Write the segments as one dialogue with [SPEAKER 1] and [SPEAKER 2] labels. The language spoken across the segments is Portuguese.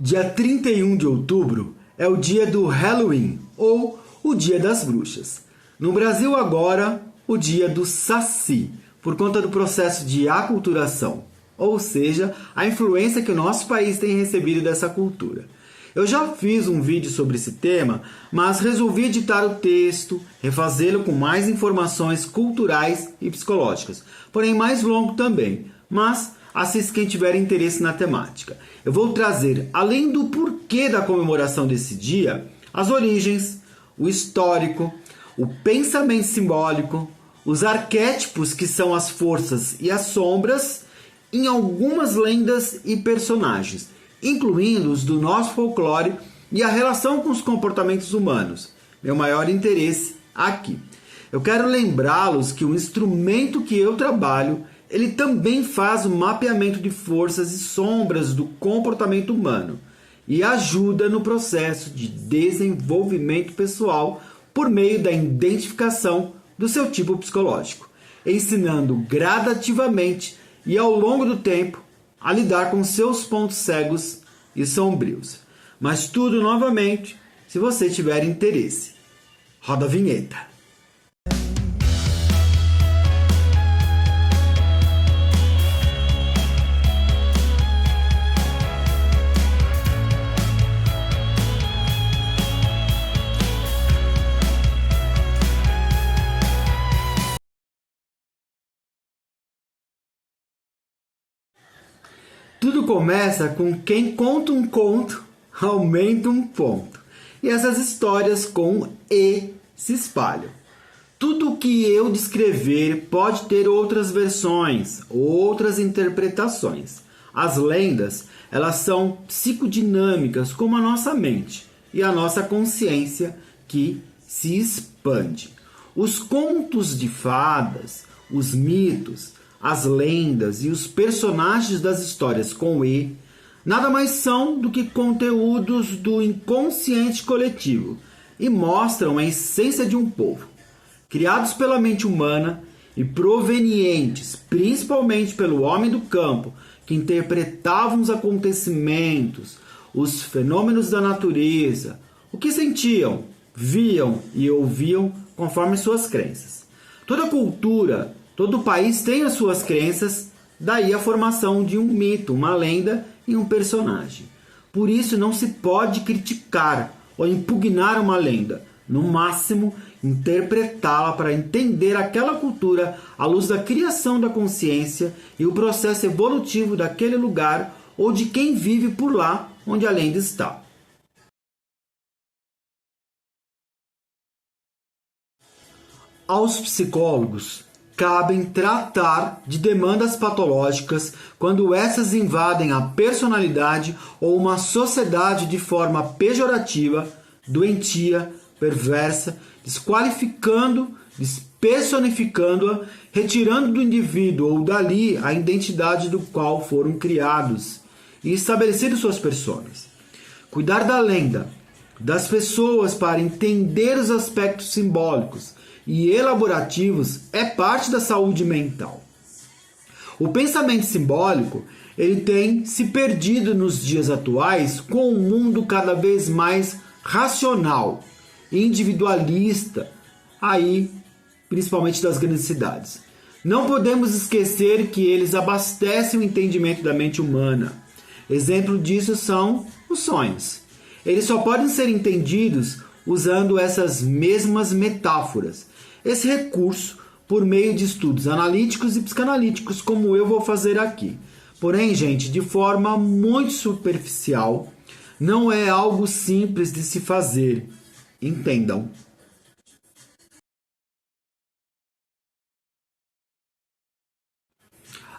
[SPEAKER 1] Dia 31 de outubro é o dia do Halloween, ou o Dia das Bruxas. No Brasil agora, o dia do Saci, por conta do processo de aculturação, ou seja, a influência que o nosso país tem recebido dessa cultura. Eu já fiz um vídeo sobre esse tema, mas resolvi editar o texto, refazê-lo com mais informações culturais e psicológicas, porém mais longo também, mas assista quem tiver interesse na temática. Eu vou trazer, além do porquê da comemoração desse dia, as origens, o histórico, o pensamento simbólico, os arquétipos que são as forças e as sombras, em algumas lendas e personagens, incluindo os do nosso folclore e a relação com os comportamentos humanos. Meu maior interesse aqui. Eu quero lembrá-los que o instrumento que eu trabalho, ele também faz o mapeamento de forças e sombras do comportamento humano e ajuda no processo de desenvolvimento pessoal por meio da identificação do seu tipo psicológico, ensinando gradativamente e ao longo do tempo a lidar com seus pontos cegos e sombrios. Mas tudo novamente se você tiver interesse. Roda a vinheta. Tudo começa com quem conta um conto, aumenta um ponto. E essas histórias com E se espalham. Tudo que eu descrever pode ter outras versões, outras interpretações. As lendas, elas são psicodinâmicas como a nossa mente e a nossa consciência que se expande. Os contos de fadas, os mitos, as lendas e os personagens das histórias com E nada mais são do que conteúdos do inconsciente coletivo e mostram a essência de um povo. Criados pela mente humana e provenientes principalmente pelo homem do campo, que interpretavam os acontecimentos, os fenômenos da natureza, o que sentiam, viam e ouviam conforme suas crenças. Toda cultura, todo país tem as suas crenças, daí a formação de um mito, uma lenda e um personagem. Por isso não se pode criticar ou impugnar uma lenda, no máximo interpretá-la para entender aquela cultura à luz da criação da consciência e o processo evolutivo daquele lugar ou de quem vive por lá onde a lenda está. Aos psicólogos cabem tratar de demandas patológicas quando essas invadem a personalidade ou uma sociedade de forma pejorativa, doentia, perversa, desqualificando, despersonificando-a, retirando do indivíduo ou dali a identidade do qual foram criados e estabelecido suas personas. Cuidar da lenda, das pessoas para entender os aspectos simbólicos e elaborativos é parte da saúde mental. O pensamento simbólico ele tem se perdido nos dias atuais com um mundo cada vez mais racional, individualista, aí principalmente das grandes cidades. Não podemos esquecer que eles abastecem o entendimento da mente humana. Exemplo disso são os sonhos. Eles só podem ser entendidos usando essas mesmas metáforas. Esse recurso por meio de estudos analíticos e psicanalíticos, como eu vou fazer aqui. Porém, gente, de forma muito superficial, não é algo simples de se fazer. Entendam.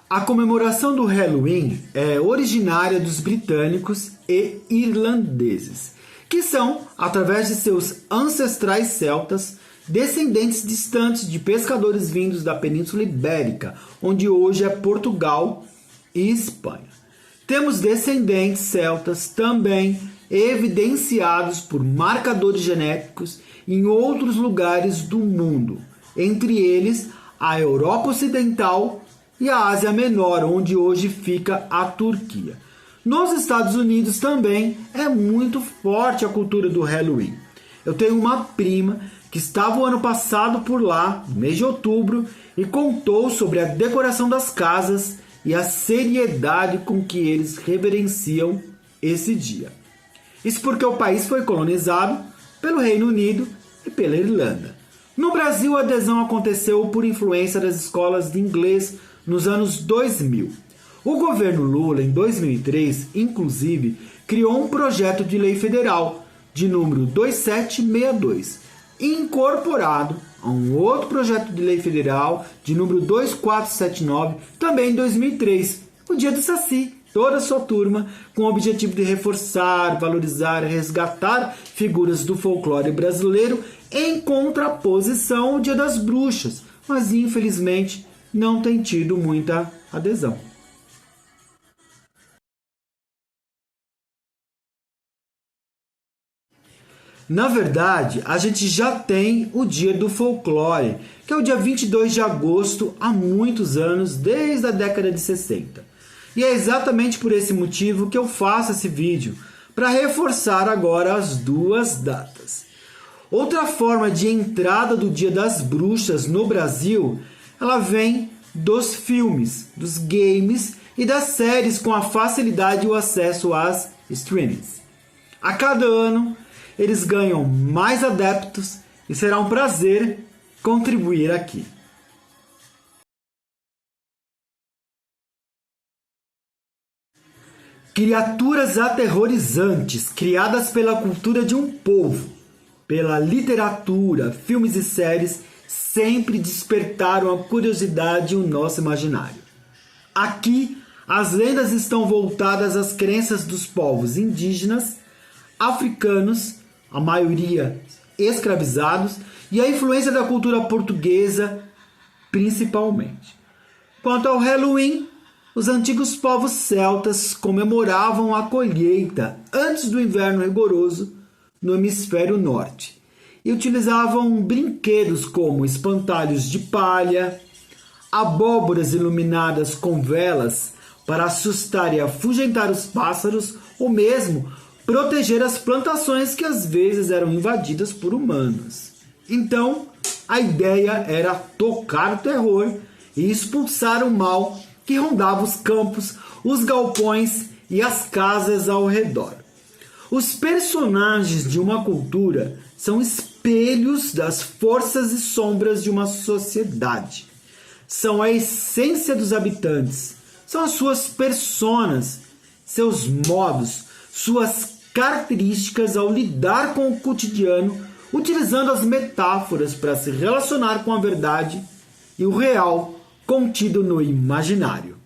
[SPEAKER 1] A comemoração do Halloween é originária dos britânicos e irlandeses, que são, através de seus ancestrais celtas, descendentes distantes de pescadores vindos da Península Ibérica, onde hoje é Portugal e Espanha. Temos descendentes celtas também evidenciados por marcadores genéticos em outros lugares do mundo, entre eles a Europa Ocidental e a Ásia Menor, onde hoje fica a Turquia. Nos Estados Unidos também é muito forte a cultura do Halloween. Eu tenho uma prima que estava o ano passado por lá, no mês de outubro, e contou sobre a decoração das casas e a seriedade com que eles reverenciam esse dia. Isso porque o país foi colonizado pelo Reino Unido e pela Irlanda. No Brasil, a adesão aconteceu por influência das escolas de inglês nos anos 2000. O governo Lula, em 2003, inclusive, criou um projeto de lei federal, de número 2762, incorporado a um outro projeto de lei federal, de número 2479, também em 2003, o Dia do Saci, toda a sua turma, com o objetivo de reforçar, valorizar e resgatar figuras do folclore brasileiro em contraposição ao Dia das Bruxas, mas infelizmente não tem tido muita adesão. Na verdade, a gente já tem o Dia do Folclore, que é o dia 22 de agosto há muitos anos, desde a década de 60. E é exatamente por esse motivo que eu faço esse vídeo, para reforçar agora as duas datas. Outra forma de entrada do Dia das Bruxas no Brasil, ela vem dos filmes, dos games e das séries com a facilidade e o acesso às streamings. A cada ano, eles ganham mais adeptos e será um prazer contribuir aqui. Criaturas aterrorizantes criadas pela cultura de um povo, pela literatura, filmes e séries, sempre despertaram a curiosidade e o nosso imaginário. Aqui, as lendas estão voltadas às crenças dos povos indígenas, africanos, a maioria escravizados, e a influência da cultura portuguesa, principalmente. Quanto ao Halloween, os antigos povos celtas comemoravam a colheita antes do inverno rigoroso no hemisfério norte e utilizavam brinquedos como espantalhos de palha, abóboras iluminadas com velas para assustar e afugentar os pássaros ou mesmo proteger as plantações que às vezes eram invadidas por humanos. Então, a ideia era tocar o terror e expulsar o mal que rondava os campos, os galpões e as casas ao redor. Os personagens de uma cultura são espelhos das forças e sombras de uma sociedade. São a essência dos habitantes, são as suas personas, seus modos, suas características ao lidar com o cotidiano, utilizando as metáforas para se relacionar com a verdade e o real contido no imaginário.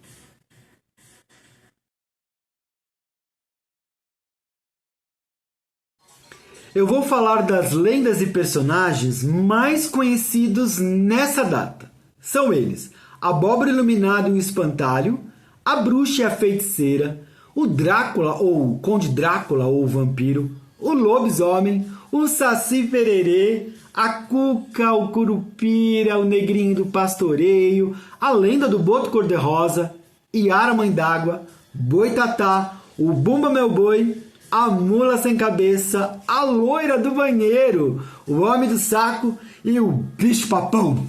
[SPEAKER 1] Eu vou falar das lendas e personagens mais conhecidos nessa data. São eles: a abóbora iluminada e o espantalho, a bruxa e a feiticeira, o Drácula ou o Conde Drácula ou o vampiro, o lobisomem, o Saci Pererê, a Cuca, o Curupira, o Negrinho do Pastoreio, a Lenda do Boto Cor-de-Rosa, Iara Mãe d'Água, Boitatá, o Bumba Meu Boi, a Mula Sem Cabeça, a Loira do Banheiro, o Homem do Saco e o Bicho Papão.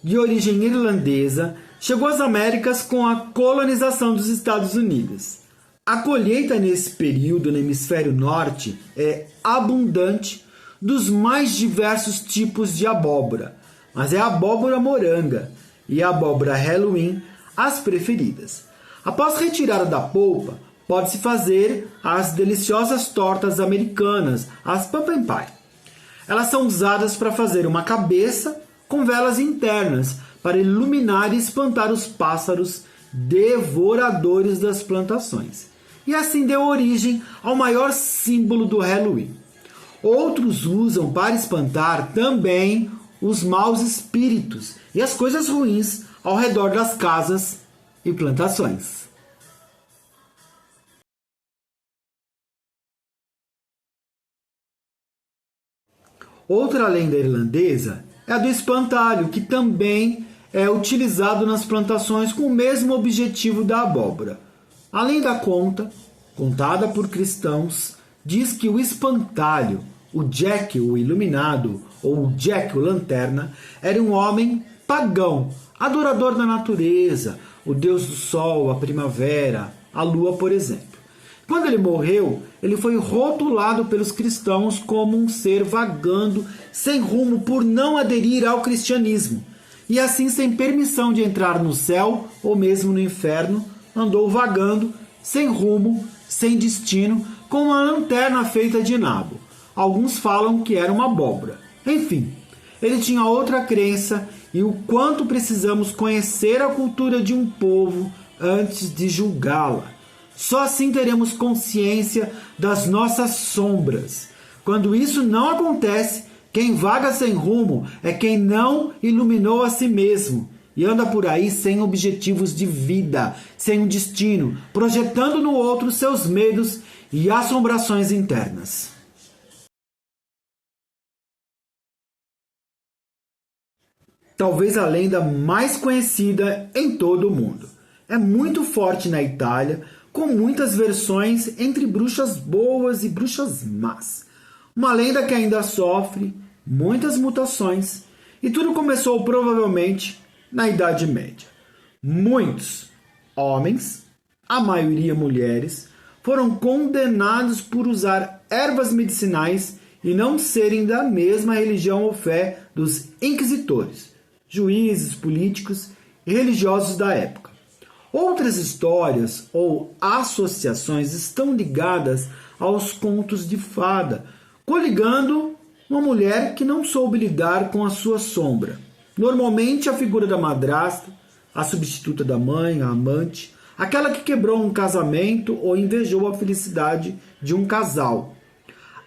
[SPEAKER 1] De origem irlandesa, chegou às Américas com a colonização dos Estados Unidos. A colheita nesse período no hemisfério norte é abundante dos mais diversos tipos de abóbora, mas é a abóbora moranga e a abóbora Halloween as preferidas. Após retirada da polpa, pode-se fazer as deliciosas tortas americanas, as pumpkin pie. Elas são usadas para fazer uma cabeça com velas internas para iluminar e espantar os pássaros devoradores das plantações. E assim deu origem ao maior símbolo do Halloween. Outros usam para espantar também os maus espíritos e as coisas ruins ao redor das casas e plantações. Outra lenda irlandesa é a do espantalho, que também é utilizado nas plantações com o mesmo objetivo da abóbora. Além da contada por cristãos, diz que o espantalho, o Jack o Iluminado ou o Jack o Lanterna, era um homem pagão, adorador da natureza, o deus do sol, a primavera, a lua, por exemplo. Quando ele morreu, ele foi rotulado pelos cristãos como um ser vagando sem rumo por não aderir ao cristianismo. E assim, sem permissão de entrar no céu ou mesmo no inferno, andou vagando, sem rumo, sem destino, com uma lanterna feita de nabo. Alguns falam que era uma abóbora. Enfim, ele tinha outra crença e o quanto precisamos conhecer a cultura de um povo antes de julgá-la. Só assim teremos consciência das nossas sombras. Quando isso não acontece, quem vaga sem rumo é quem não iluminou a si mesmo e anda por aí sem objetivos de vida, sem um destino, projetando no outro seus medos e assombrações internas. Talvez a lenda mais conhecida em todo o mundo. É muito forte na Itália, com muitas versões entre bruxas boas e bruxas más. Uma lenda que ainda sofre muitas mutações e tudo começou provavelmente na Idade Média. Muitos homens, a maioria mulheres, foram condenados por usar ervas medicinais e não serem da mesma religião ou fé dos inquisitores, juízes, políticos e religiosos da época. Outras histórias ou associações estão ligadas aos contos de fada, coligando uma mulher que não soube lidar com a sua sombra. Normalmente a figura da madrasta, a substituta da mãe, a amante, aquela que quebrou um casamento ou invejou a felicidade de um casal.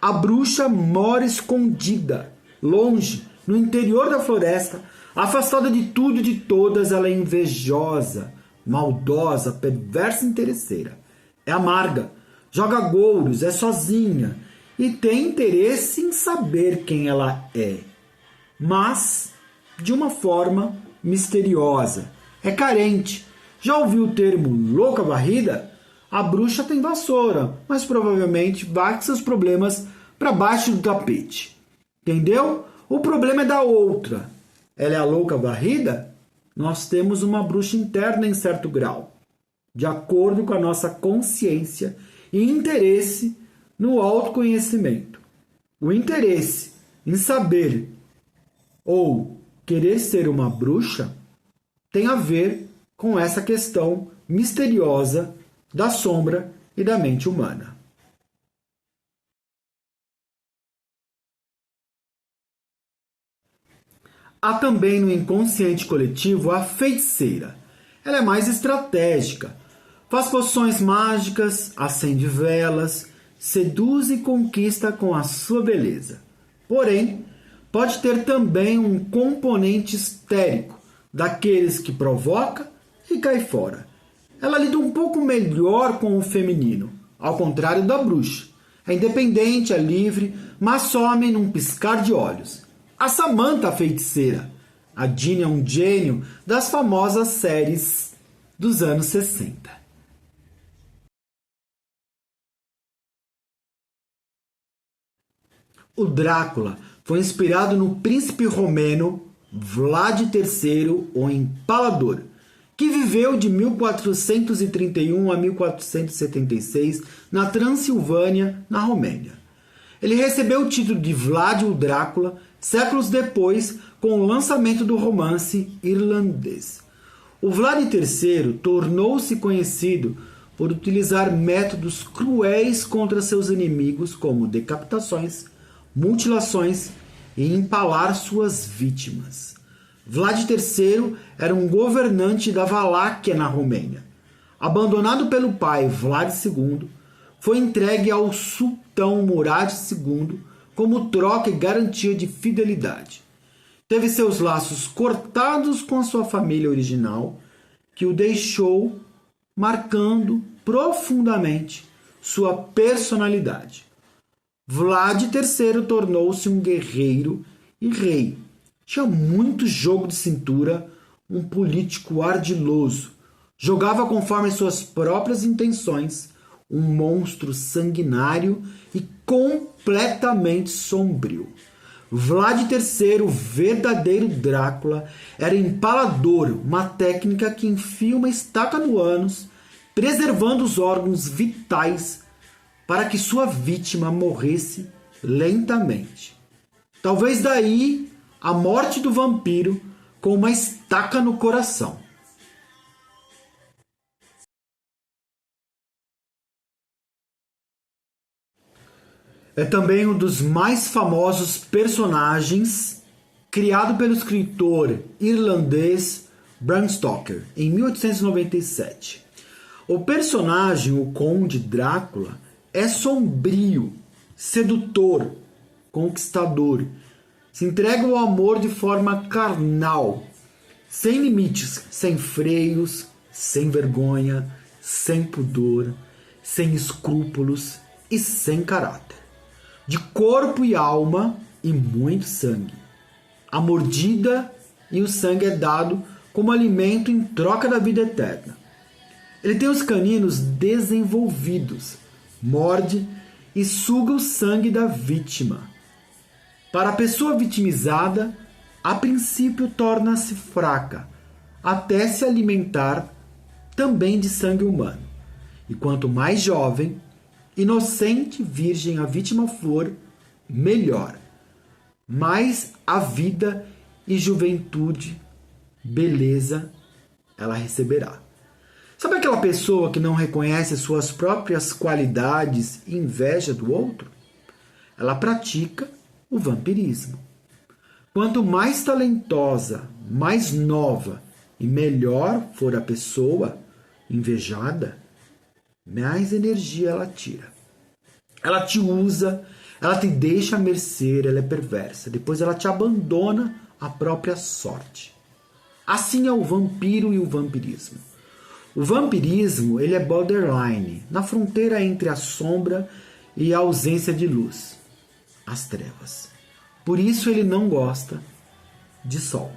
[SPEAKER 1] A bruxa mora escondida, longe, no interior da floresta, afastada de tudo e de todas. Ela é invejosa, maldosa, perversa e interesseira. É amarga, joga gouros, é sozinha e tem interesse em saber quem ela é, mas de uma forma misteriosa. É carente. Já ouviu o termo louca varrida? A bruxa tem vassoura, mas provavelmente bate seus problemas para baixo do tapete. Entendeu? O problema é da outra. Ela é a louca varrida? Nós temos uma bruxa interna em certo grau, de acordo com a nossa consciência e interesse no autoconhecimento. O interesse em saber ou querer ser uma bruxa tem a ver com essa questão misteriosa da sombra e da mente humana. Há também no inconsciente coletivo a feiticeira. Ela é mais estratégica. Faz poções mágicas, acende velas, seduz e conquista com a sua beleza. Porém, pode ter também um componente histérico, daqueles que provoca e cai fora. Ela lida um pouco melhor com o feminino, ao contrário da bruxa. É independente, é livre, mas some num piscar de olhos. A Samantha, a feiticeira. A Ginny é um gênio das famosas séries dos anos 60. O Drácula foi inspirado no príncipe romeno Vlad III, o Empalador, que viveu de 1431 a 1476 na Transilvânia, na Romênia. Ele recebeu o título de Vlad o Drácula séculos depois, com o lançamento do romance irlandês. O Vlad III tornou-se conhecido por utilizar métodos cruéis contra seus inimigos, como decapitações, mutilações e empalar suas vítimas. Vlad III era um governante da Valáquia, na Romênia. Abandonado pelo pai Vlad II, foi entregue ao sultão Murad II como troca e garantia de fidelidade. Teve seus laços cortados com a sua família original, que o deixou marcando profundamente sua personalidade. Vlad III tornou-se um guerreiro e rei, Tinha muito jogo de cintura, um político ardiloso. Jogava conforme suas próprias intenções, um monstro sanguinário e completamente sombrio. Vlad III, o verdadeiro Drácula, era empalador, uma técnica que enfia uma estaca no ânus, preservando os órgãos vitais para que sua vítima morresse lentamente. Talvez daí a morte do vampiro com uma estaca no coração. É também um dos mais famosos personagens criado pelo escritor irlandês Bram Stoker em 1897. O personagem, o Conde Drácula, é sombrio, sedutor, conquistador. Se entrega ao amor de forma carnal, sem limites, sem freios, sem vergonha, sem pudor, sem escrúpulos e sem caráter. De corpo e alma e muito sangue. A mordida e o sangue é dado como alimento em troca da vida eterna. Ele tem os caninos desenvolvidos, morde e suga o sangue da vítima. Para a pessoa vitimizada, a princípio torna-se fraca, até se alimentar também de sangue humano. E quanto mais jovem, inocente, virgem a vítima for, melhor. Mais a vida e juventude, beleza, ela receberá. Sabe aquela pessoa que não reconhece suas próprias qualidades e inveja do outro? Ela pratica o vampirismo. Quanto mais talentosa, mais nova e melhor for a pessoa invejada, mais energia ela tira. Ela te usa, ela te deixa à mercê, ela é perversa. Depois ela te abandona à própria sorte. Assim é o vampiro e o vampirismo. O vampirismo, ele é borderline, na fronteira entre a sombra e a ausência de luz, as trevas. Por isso ele não gosta de sol.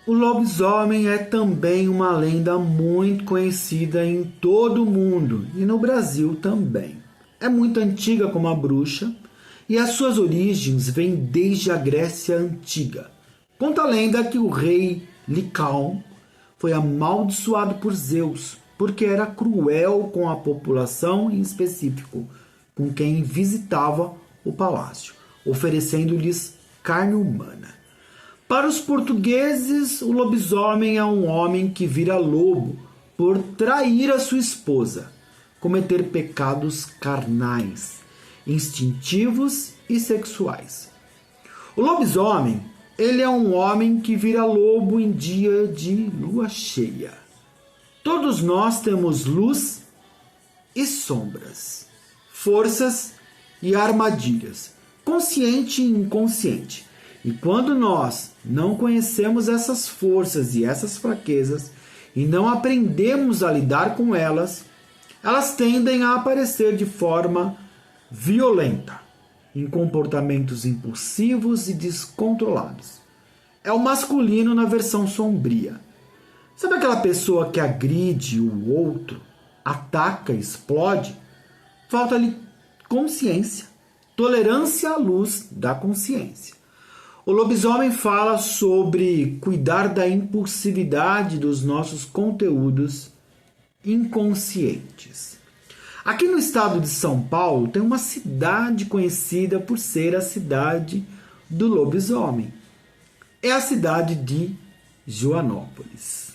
[SPEAKER 1] O lobisomem é também uma lenda muito conhecida em todo o mundo e no Brasil também. É muito antiga como a bruxa e as suas origens vêm desde a Grécia Antiga. Conta a lenda que o rei Licão foi amaldiçoado por Zeus porque era cruel com a população, em específico com quem visitava o palácio, oferecendo-lhes carne humana. Para os portugueses, o lobisomem é um homem que vira lobo por trair a sua esposa, cometer pecados carnais, instintivos e sexuais. O lobisomem, ele é um homem que vira lobo em dia de lua cheia. Todos nós temos luz e sombras, forças e armadilhas, consciente e inconsciente. E quando nós não conhecemos essas forças e essas fraquezas e não aprendemos a lidar com elas, elas tendem a aparecer de forma violenta, em comportamentos impulsivos e descontrolados. É o masculino na versão sombria. Sabe aquela pessoa que agride o outro, ataca, explode? Falta-lhe consciência, tolerância à luz da consciência. O lobisomem fala sobre cuidar da impulsividade dos nossos conteúdos inconscientes. Aqui no estado de São Paulo tem uma cidade conhecida por ser a cidade do lobisomem. É a cidade de Joanópolis.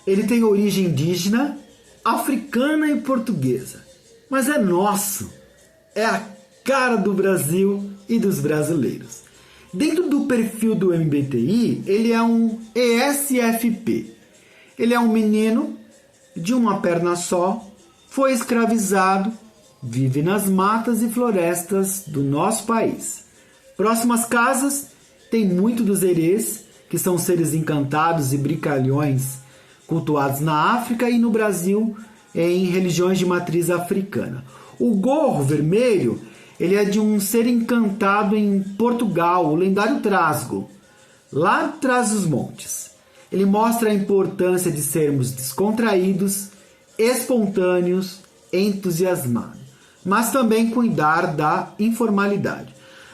[SPEAKER 1] Ele tem origem indígena, africana e portuguesa. Mas é nosso, é a cara do Brasil e dos brasileiros. Dentro do perfil do MBTI, ele é um ESFP. Ele é um menino de uma perna só, foi escravizado, vive nas matas e florestas do nosso país. Próximas casas, tem muito dos erês, que são seres encantados e brincalhões, cultuados na África e no Brasil em religiões de matriz africana. O gorro vermelho, ele é de um ser encantado em Portugal, o lendário Trasgo, lá atrás dos montes. Ele mostra a importância de sermos descontraídos, espontâneos, entusiasmados, mas também cuidar da informalidade.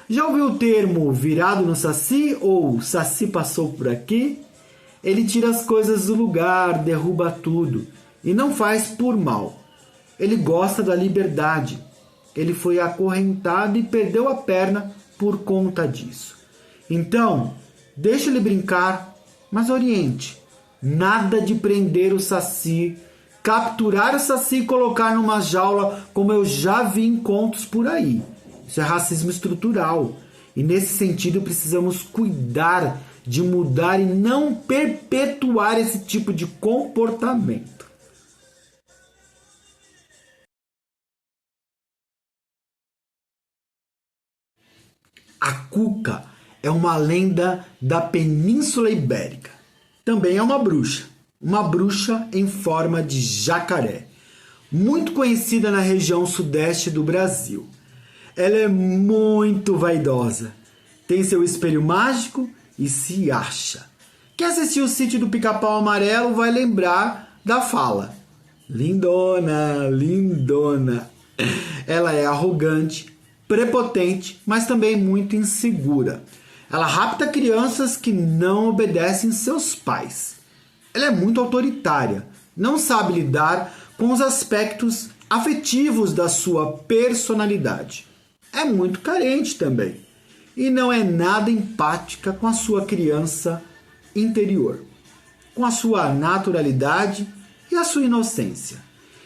[SPEAKER 1] Já ouviu o termo virado no saci ou saci passou por aqui? Ele tira as coisas do lugar, derruba tudo e não faz por mal. Ele gosta da liberdade. Ele foi acorrentado e perdeu a perna por conta disso. Então, deixa ele brincar, mas oriente. Nada de prender o saci, capturar o saci e colocar numa jaula, como eu já vi em contos por aí. Isso é racismo estrutural. E nesse sentido precisamos cuidar de mudar e não perpetuar esse tipo de comportamento. A cuca é uma lenda da Península Ibérica. Também é uma bruxa em forma de jacaré, muito conhecida na região sudeste do Brasil. Ela é muito vaidosa, tem seu espelho mágico e se acha. Quem assistiu o Sítio do Pica-Pau Amarelo vai lembrar da fala: lindona, lindona. Ela é arrogante, prepotente, mas também muito insegura. Ela rapta crianças que não obedecem seus pais. Ela é muito autoritária, não sabe lidar com os aspectos afetivos da sua personalidade. É muito carente também e não é nada empática com a sua criança interior, com a sua naturalidade e a sua inocência.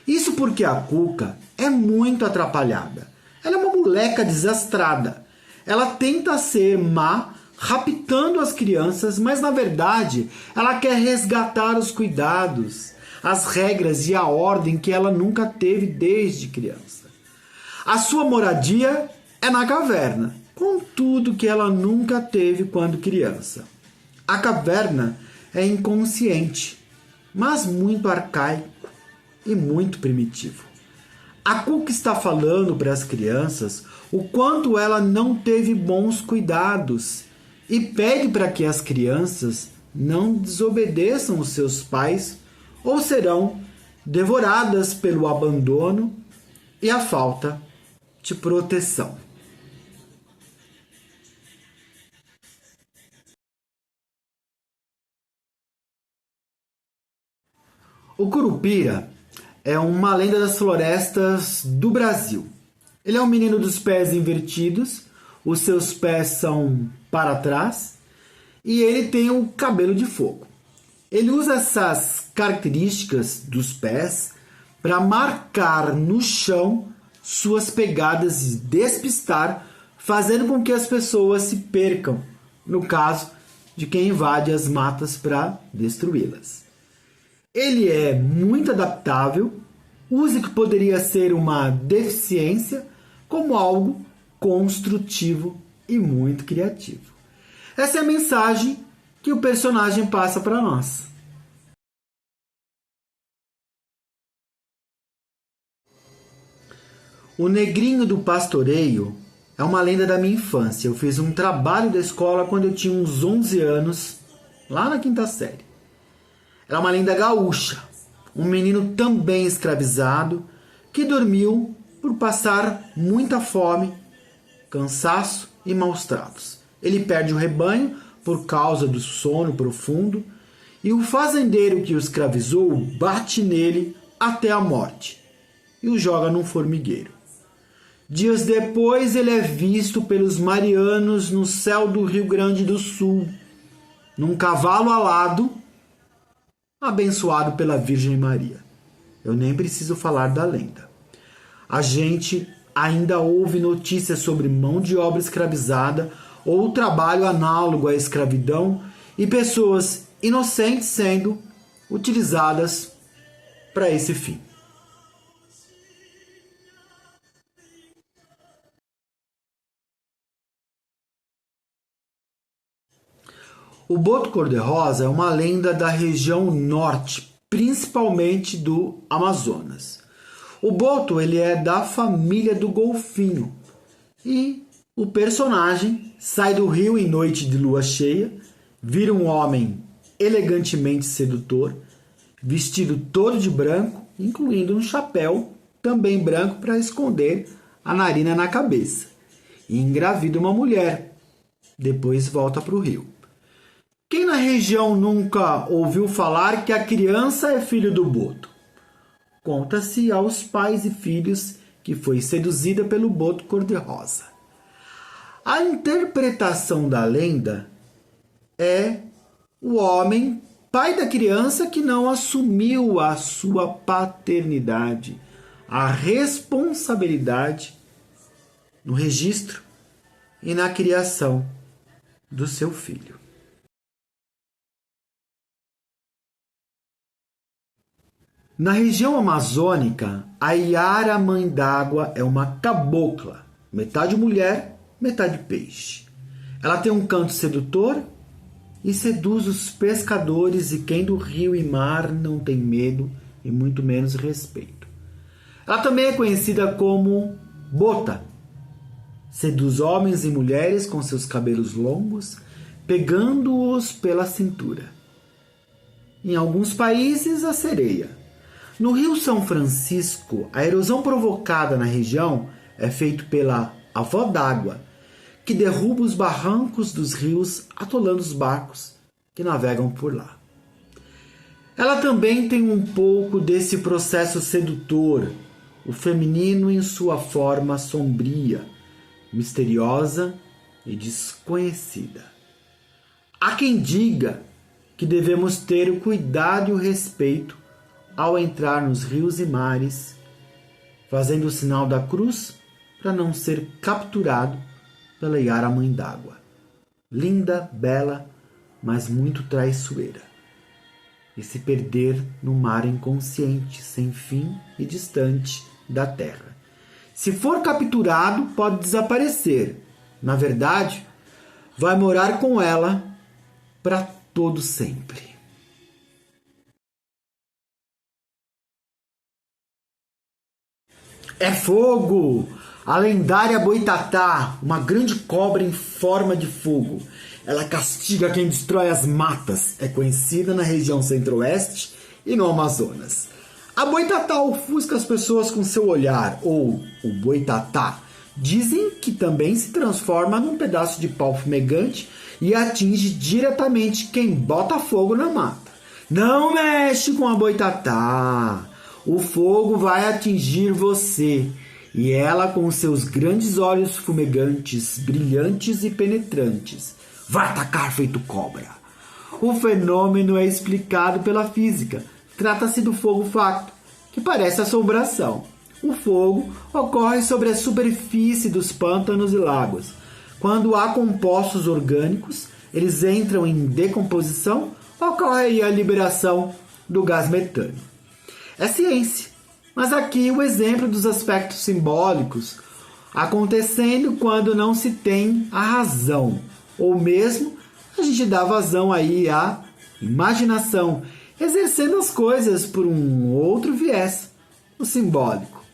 [SPEAKER 1] Isso porque a Cuca é muito atrapalhada. Ela é uma moleca desastrada. Ela tenta ser má, raptando as crianças, mas na verdade ela quer resgatar os cuidados, as regras e a ordem que ela nunca teve desde criança. A sua moradia é na caverna, com tudo que ela nunca teve quando criança. A caverna é inconsciente, mas muito arcaico e muito primitivo. A Cuca está falando para as crianças o quanto ela não teve bons cuidados e pede para que as crianças não desobedeçam os seus pais ou serão devoradas pelo abandono e a falta de proteção. O Curupira é uma lenda das florestas do Brasil. Ele é um menino dos pés invertidos, os seus pés são para trás e ele tem o cabelo de fogo. Ele usa essas características dos pés para marcar no chão suas pegadas e despistar, fazendo com que as pessoas se percam, no caso de quem invade as matas para destruí-las. Ele é muito adaptável, usa o que poderia ser uma deficiência como algo construtivo e muito criativo. Essa é a mensagem que o personagem passa para nós. O Negrinho do Pastoreio é uma lenda da minha infância. Eu fiz um trabalho da escola quando eu tinha uns 11 anos, lá na quinta série. Era uma lenda gaúcha, um menino também escravizado que dormiu por passar muita fome, cansaço e maus tratos. Ele perde o rebanho por causa do sono profundo e o fazendeiro que o escravizou bate nele até a morte e o joga num formigueiro. Dias depois ele é visto pelos marianos no céu do Rio Grande do Sul, num cavalo alado, abençoado pela Virgem Maria. Eu nem preciso falar da lenda. A gente ainda ouve notícias sobre mão de obra escravizada ou trabalho análogo à escravidão e pessoas inocentes sendo utilizadas para esse fim. O Boto Cor-de-Rosa é uma lenda da região norte, principalmente do Amazonas. O boto ele é da família do golfinho e o personagem sai do rio em noite de lua cheia, vira um homem elegantemente sedutor, vestido todo de branco, incluindo um chapéu também branco para esconder a narina na cabeça, e engravida uma mulher. Depois volta para o rio. Quem na região nunca ouviu falar que a criança é filho do boto? Conta-se aos pais e filhos que foi seduzida pelo boto cor-de-rosa. A interpretação da lenda é o homem, pai da criança, que não assumiu a sua paternidade, a responsabilidade no registro e na criação do seu filho. Na região amazônica, a Iara Mãe d'Água é uma cabocla, metade mulher, metade peixe. Ela tem um canto sedutor e seduz os pescadores e quem do rio e mar não tem medo e muito menos respeito. Ela também é conhecida como Bota. Seduz homens e mulheres com seus cabelos longos, pegando-os pela cintura. Em alguns países, a sereia. No Rio São Francisco, a erosão provocada na região é feita pela avó d'água, que derruba os barrancos dos rios, atolando os barcos que navegam por lá. Ela também tem um pouco desse processo sedutor, o feminino em sua forma sombria, misteriosa e desconhecida. Há quem diga que devemos ter o cuidado e o respeito ao entrar nos rios e mares, fazendo o sinal da cruz para não ser capturado pela Iara Mãe d'Água. Linda, bela, mas muito traiçoeira. E se perder no mar inconsciente, sem fim e distante da terra. Se for capturado, pode desaparecer. Na verdade, vai morar com ela para todo sempre. É fogo! A lendária boitatá, uma grande cobra em forma de fogo. Ela castiga quem destrói as matas. É conhecida na região centro-oeste e no Amazonas. A boitatá ofusca as pessoas com seu olhar, ou o boitatá. Dizem que também se transforma num pedaço de pau fumegante e atinge diretamente quem bota fogo na mata. Não mexe com a boitatá! O fogo vai atingir você, e ela com seus grandes olhos fumegantes, brilhantes e penetrantes, vai atacar feito cobra. O fenômeno é explicado pela física. Trata-se do fogo facto, que parece assombração. O fogo ocorre sobre a superfície dos pântanos e lagos. Quando há compostos orgânicos, eles entram em decomposição, ocorre aí a liberação do gás metano. É ciência, mas aqui o exemplo dos aspectos simbólicos acontecendo quando não se tem a razão, ou mesmo a gente dá vazão aí à imaginação, exercendo as coisas por um outro viés, o simbólico.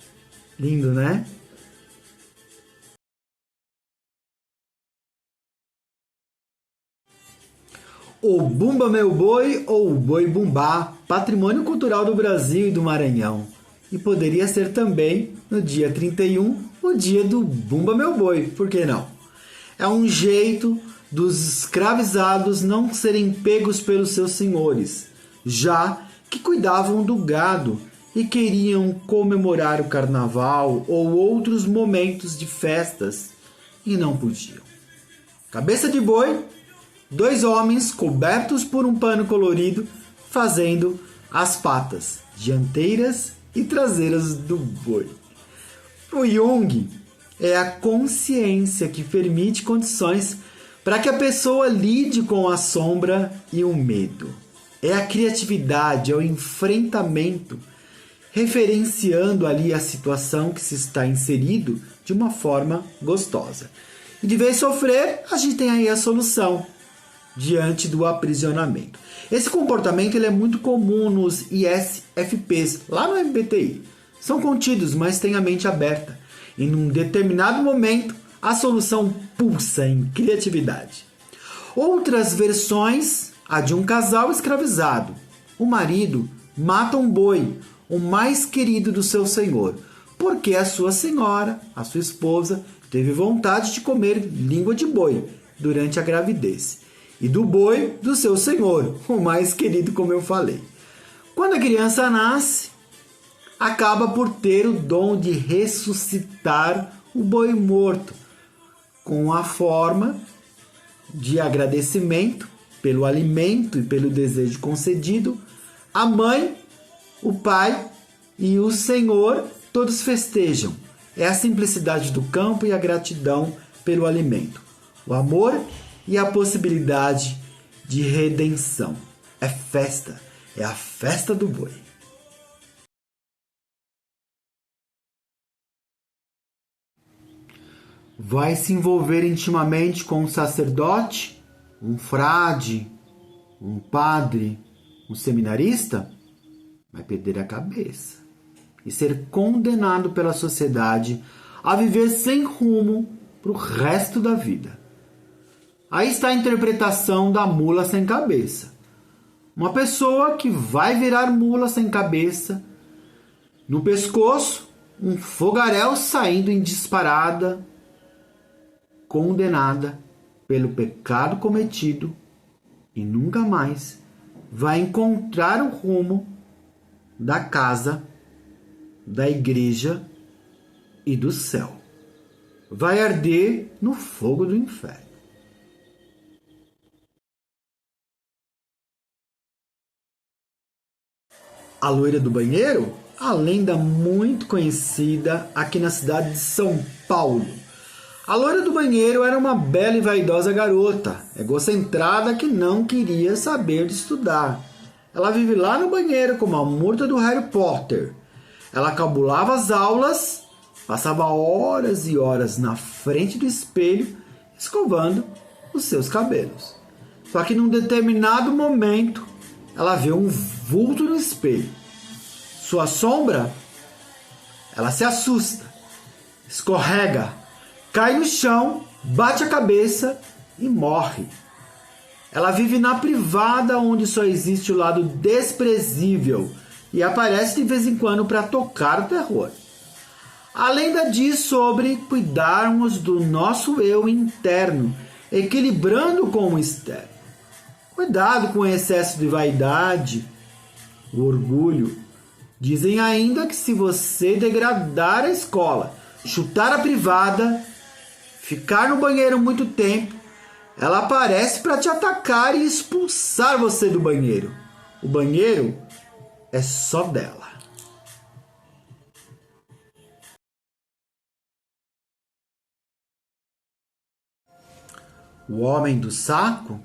[SPEAKER 1] Lindo, né? O Bumba Meu Boi ou o Boi Bumbá, patrimônio cultural do Brasil e do Maranhão. E poderia ser também, no dia 31, o dia do Bumba Meu Boi, por que não? É um jeito dos escravizados não serem pegos pelos seus senhores, já que cuidavam do gado e queriam comemorar o carnaval ou outros momentos de festas e não podiam. Cabeça de boi, 2 homens cobertos por um pano colorido fazendo as patas dianteiras e traseiras do boi. O Jung é a consciência que permite condições para que a pessoa lide com a sombra e o medo. É a criatividade, é o enfrentamento, referenciando ali a situação que se está inserido de uma forma gostosa. E de vez sofrer, a gente tem aí a solução. diante do aprisionamento. Esse comportamento ele é muito comum nos ISFPs, lá no MBTI. São contidos, mas têm a mente aberta. E num determinado momento, a solução pulsa em criatividade. Outras versões, a de um casal escravizado. O marido mata um boi, o mais querido do seu senhor, porque a sua senhora, a sua esposa, teve vontade de comer língua de boi durante a gravidez. E do boi do seu senhor, o mais querido, como eu falei. Quando a criança nasce, acaba por ter o dom de ressuscitar o boi morto, com a forma de agradecimento pelo alimento e pelo desejo concedido. A mãe, o pai e o senhor todos festejam. É a simplicidade do campo e a gratidão pelo alimento. O amor e a possibilidade de redenção. É festa, é a festa do boi. Vai se envolver intimamente com um sacerdote, um frade, um padre, um seminarista? Vai perder a cabeça e ser condenado pela sociedade a viver sem rumo para o resto da vida. Aí está a interpretação da mula sem cabeça. Uma pessoa que vai virar mula sem cabeça, no pescoço, um fogaréu saindo em disparada, condenada pelo pecado cometido e nunca mais vai encontrar o rumo da casa, da igreja e do céu. Vai arder no fogo do inferno. A loira do banheiro, a lenda muito conhecida aqui na cidade de São Paulo. A loira do banheiro era uma bela e vaidosa garota, egocentrada que não queria saber de estudar. Ela vive lá no banheiro como a murta do Harry Potter. Ela cabulava as aulas, passava horas e horas na frente do espelho, escovando os seus cabelos. Só que num determinado momento, ela vê um vulto no espelho. Sua sombra, ela se assusta, escorrega, cai no chão, bate a cabeça e morre. Ela vive na privada, onde só existe o lado desprezível e aparece de vez em quando para tocar o terror. A lenda diz sobre cuidarmos do nosso eu interno, equilibrando com o externo. Cuidado com o excesso de vaidade, o orgulho. Dizem ainda que se você degradar a escola, chutar a privada, ficar no banheiro muito tempo, ela aparece para te atacar e expulsar você do banheiro. O banheiro é só dela. O homem do saco?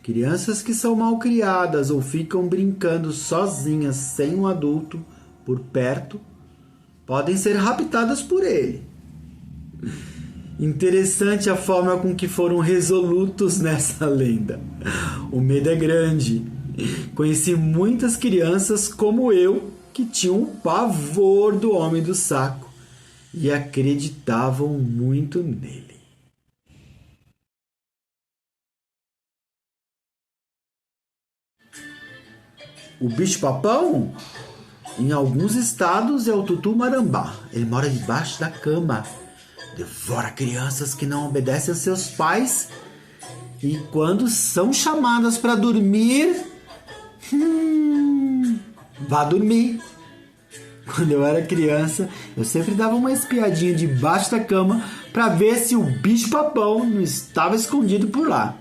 [SPEAKER 1] Crianças que são mal criadas ou ficam brincando sozinhas sem um adulto por perto podem ser raptadas por ele. Interessante a forma com que foram resolutos nessa lenda. O medo é grande. Conheci muitas crianças como eu que tinham pavor do homem do saco e acreditavam muito nele. O bicho-papão, em alguns estados, é o tutu-marambá. Ele mora debaixo da cama, devora crianças que não obedecem aos seus pais e quando são chamadas para dormir, vá dormir. Quando eu era criança, eu sempre dava uma espiadinha debaixo da cama para ver se o bicho-papão não estava escondido por lá.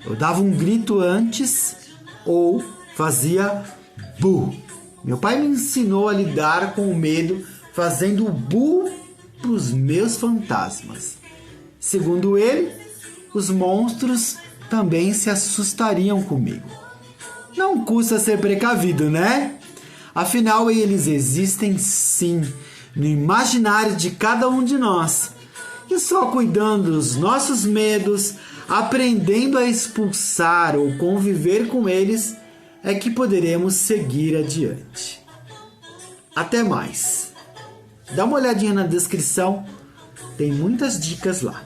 [SPEAKER 1] Eu dava um grito antes ou fazia bu. Meu pai me ensinou a lidar com o medo fazendo bu para os meus fantasmas. Segundo ele, os monstros também se assustariam comigo. Não custa ser precavido, né? Afinal, eles existem sim, no imaginário de cada um de nós. E só cuidando dos nossos medos, aprendendo a expulsar ou conviver com eles, é que poderemos seguir adiante. Até mais! Dá uma olhadinha na descrição, tem muitas dicas lá.